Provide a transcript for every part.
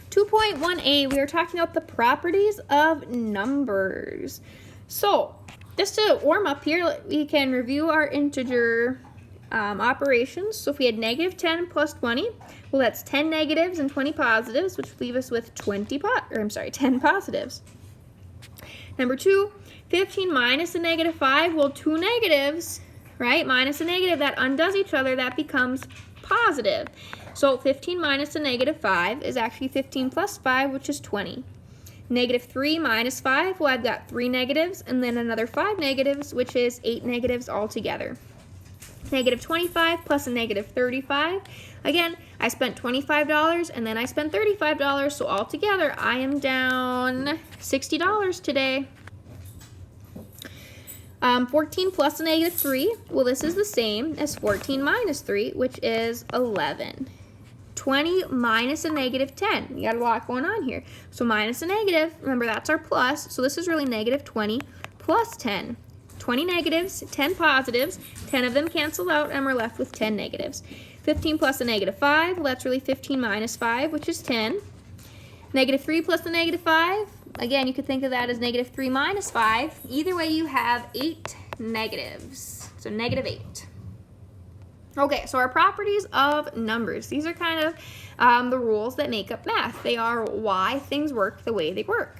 2.1a, we are talking about the properties of numbers. So, just to warm up here, we can review our integer operations. So if we had negative 10 plus 20, well, that's 10 negatives and 20 positives, which would leave us with 10 positives. Number 2, 15 minus a negative 5, well, 2 negatives, right? Minus a negative, that undoes each other, that becomes positive. So 15 minus a negative 5 is actually 15 plus 5, which is 20. Negative 3 minus 5, well, I've got 3 negatives, and then another 5 negatives, which is 8 negatives altogether. Negative 25 plus a negative 35. Again, I spent $25 and then I spent $35, so altogether I am down $60 today. 14 plus a negative 3, well, this is the same as 14 minus 3, which is 11. 20 minus a negative 10. You got a lot going on here. So minus a negative, remember that's our plus, so this is really negative 20 plus 10. 20 negatives, 10 positives, 10 of them cancel out, and we're left with 10 negatives. 15 plus a negative 5, well, that's really 15 minus 5, which is 10. Negative 3 plus a negative 5, again, you could think of that as negative 3 minus 5. Either way, you have 8 negatives, so negative 8. Okay, so our properties of numbers. These are kind of the rules that make up math. They are why things work the way they work.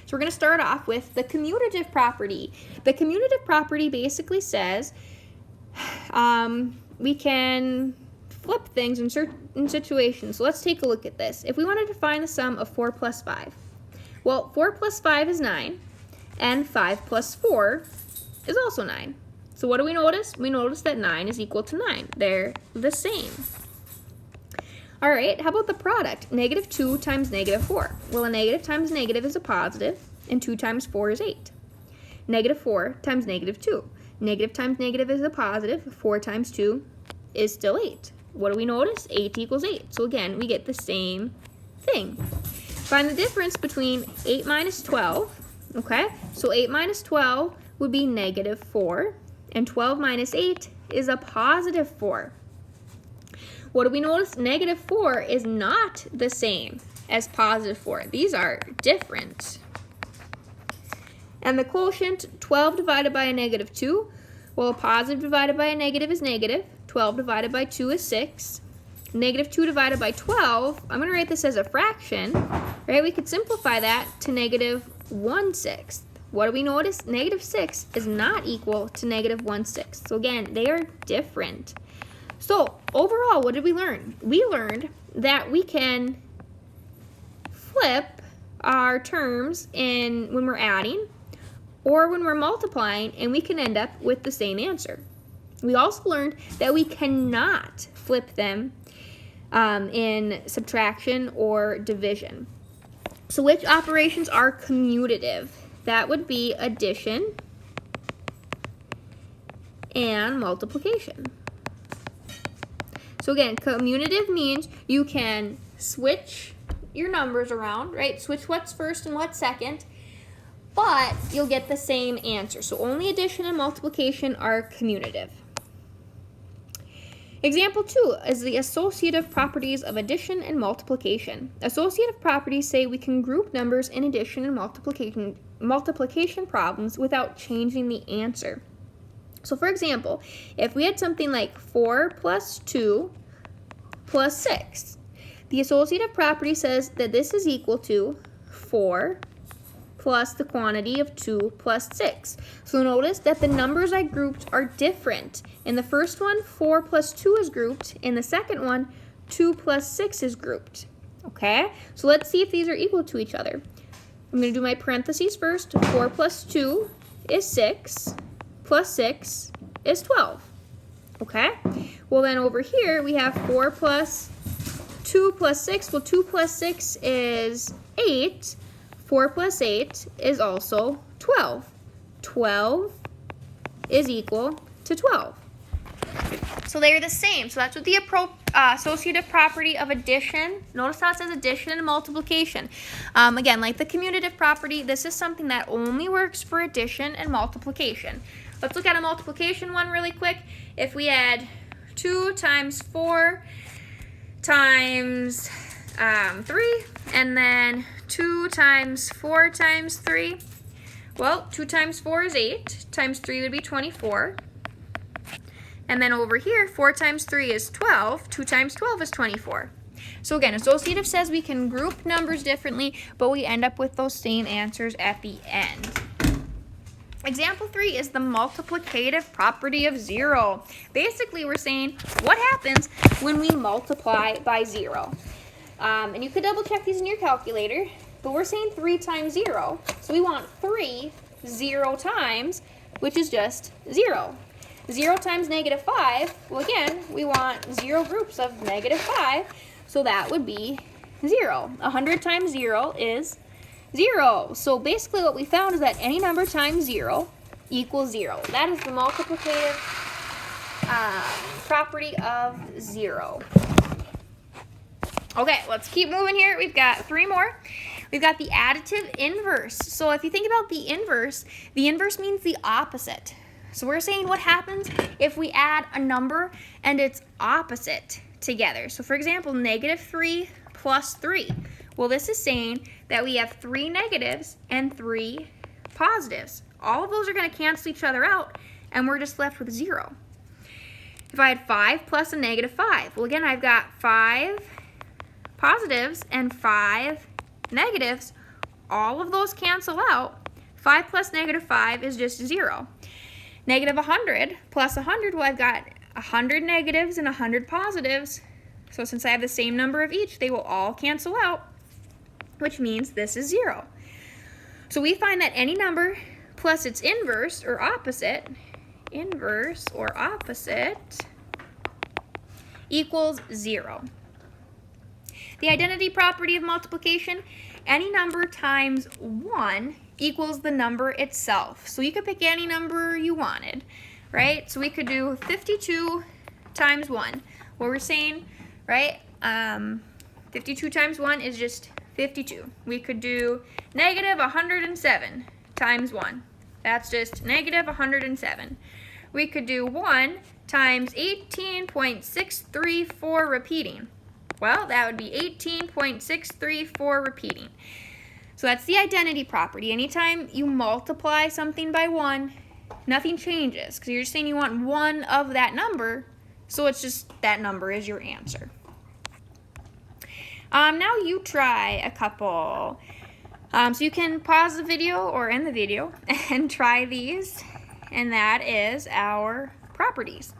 So we're going to start off with the commutative property. The commutative property basically says we can flip things in certain situations. So let's take a look at this. If we wanted to find the sum of 4 plus 5, well, 4 plus 5 is 9, and 5 plus 4 is also 9. So what do we notice? We notice that 9 is equal to 9. They're the same. All right, how about the product? Negative 2 times negative 4. Well, a negative times negative is a positive, and 2 times 4 is 8. Negative 4 times negative 2. Negative times negative is a positive. 4 times 2 is still 8. What do we notice? 8 equals 8. So again, we get the same thing. Find the difference between 8 minus 12. Okay, so 8 minus 12 would be negative 4, and 12 minus 8 is a positive 4. What do we notice? Negative 4 is not the same as positive 4. These are different. And the quotient, 12 divided by a negative 2. Well, a positive divided by a negative is negative. 12 divided by 2 is 6. Negative 2 divided by 12, I'm going to write this as a fraction. Right? We could simplify that to negative 1/6. What do we notice? Negative 6 is not equal to negative 1/6. So again, they are different. So overall, what did we learn? We learned that we can flip our terms when we're adding or when we're multiplying, and we can end up with the same answer. We also learned that we cannot flip them in subtraction or division. So which operations are commutative? That would be addition and multiplication. So again, commutative means you can switch your numbers around, right? Switch what's first and what's second, but you'll get the same answer. So only addition and multiplication are commutative. Example 2 is the associative properties of addition and multiplication. Associative properties say we can group numbers in addition and multiplication problems without changing the answer. So for example, if we had something like 4 plus 2 plus 6, the associative property says that this is equal to 4 plus the quantity of 2 plus 6. So notice that the numbers I grouped are different. In the first one, 4 plus 2 is grouped. In the second one, 2 plus 6 is grouped. Okay? So let's see if these are equal to each other. I'm going to do my parentheses first. 4 plus 2 is 6. Plus 6 is 12. Okay? Well, then over here, we have 4 plus 2 plus 6. Well, 2 plus 6 is 8. 4 plus 8 is also 12. 12 is equal to 12. So they're the same. So that's what the associative property of addition. Notice how it says addition and multiplication. Again, like the commutative property, this is something that only works for addition and multiplication. Let's look at a multiplication one really quick. If we had 2 times 4 times 3, and then 2 times 4 times 3. Well, 2 times 4 is 8, times 3 would be 24. And then over here, 4 times 3 is 12, 2 times 12 is 24. So again, associative says we can group numbers differently, but we end up with those same answers at the end. Example 3 is the multiplicative property of 0. Basically, we're saying what happens when we multiply by 0. And you could double check these in your calculator, but we're saying 3 times 0. So we want 3 0 times, which is just 0. 0 times negative 5, well again, we want 0 groups of negative 5, so that would be 0. 100 times 0 is 0. So basically what we found is that any number times 0 equals 0. That is the multiplicative property of 0. Okay, let's keep moving here. We've got 3 more. We've got the additive inverse. So if you think about the inverse means the opposite. So we're saying what happens if we add a number and its opposite together. So for example, negative 3 plus 3. Well, this is saying that we have 3 negatives and 3 positives. All of those are going to cancel each other out, and we're just left with 0. If I had 5 plus a negative 5, well, again, I've got 5 positives and 5 negatives. All of those cancel out. 5 plus negative 5 is just 0. Negative 100 plus 100, well, I've got 100 negatives and 100 positives. So since I have the same number of each, they will all cancel out, which means this is 0. So we find that any number plus its inverse or opposite equals 0. The identity property of multiplication, any number times 1 equals the number itself. So you could pick any number you wanted, right? So we could do 52 times 1. What we're saying, right? 52 times 1 is just 52. We could do negative 107 times 1. That's just negative 107. We could do 1 times 18.634 repeating. Well, that would be 18.634 repeating. So that's the identity property. Anytime you multiply something by 1, nothing changes because you're just saying you want one of that number, so it's just that number is your answer. Now you try a couple. So you can pause the video or end the video and try these, and that is our properties.